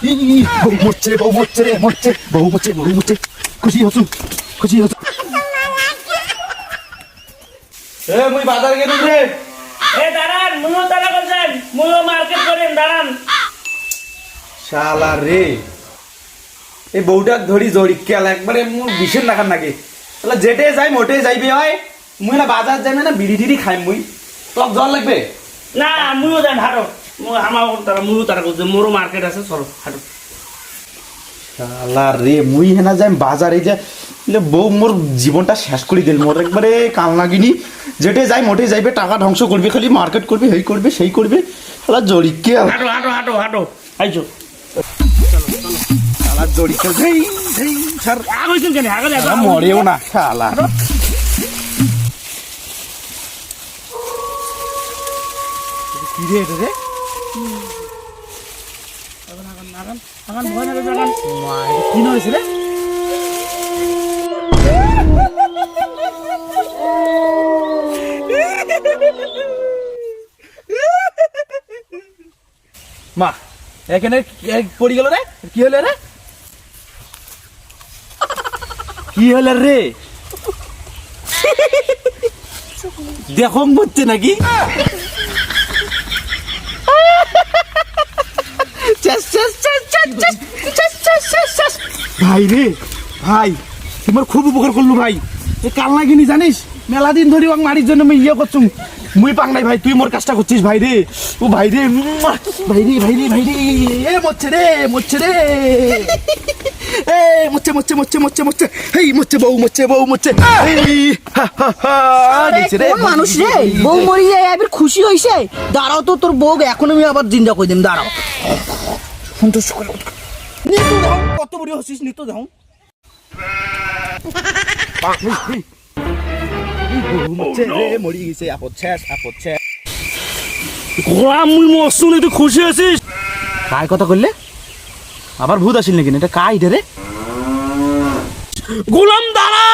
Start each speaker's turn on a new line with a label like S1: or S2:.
S1: বউ মরছে রে মরছে, বউ মরছে। খুশি হসু। মুই বাজার গেলাম রে।
S2: দাঁড়ান, মুইও তারা করছেন, মুইও মার্কেট করেন, দাঁড়ান।
S1: শালা রে, এই বউটা ধরি জড়ি কেল একবারে মোর ভীষণ রাখার নাকি। তাহলে যেটে যাই মোটে যাইবে হয়। মুই না বাজার যাইবে না, বিড়ি টিড়ি খাই মুই। তোর জল লাগবে
S2: না, মুইও যান, হাঁটো। আমার তারা মুইও তারা করছে, মোরও মার্কেট আছে, চলো হাঁটো।
S1: শালা রে, মুই হেনা যাই বাজারে যা বউ মোর জীবনটা শেষ করে দিল। মোর একবারে কাল নাগিনি। যেটে যাই মোটে যাইবে, টাকা ধ্বংস করবে, খালি মার্কেট করবে, এই করবে সেই করবে। শালা জড়ি কেল,
S2: হাঁটো আইছো।
S1: শালা জড়ি কেল।
S2: আগইছেন কেন?
S1: মরেও না শালা। কি রে এটা রে? কি হয়েছে রে? মা এখানে পড়ে গেল রে। কি হলো রে? কি হলো রে? দেখো বুঝছে নাকি? ভাই রে ভাই, তোমার খুব উপকার করলো ভাই। কাল নাগিনি জানিস, মেলা দিন ধরে মারির জন্য আমি ইয়ে করছুম। মুই পাং নাই ভাই, তুই মোর কাজটা করছিস ভাই রে। ও ভাই রে, ভাই রে, এ মরছে রে এ মরছে। হেই মরছে, বউ মরছে।
S3: মানুষ রে, বউ মরি যায় এবার খুশি হইছে। দাঁড়াও তো, তোর বউ এখন আমি আবার জিন্দা কই দিম, দাঁড়াও।
S1: সন্তোষ করে নিতু দাও, কত বড় হচ্ছিস নিতু দাও। মরি গেছে, আপদ শেষ।
S2: মুই মরছু না, তুই খুশি আছিস?
S1: কার কথা করলে? আবার ভূত আসিল নাকি? এটা কাই রে?
S2: গোলাম দাঁড়া।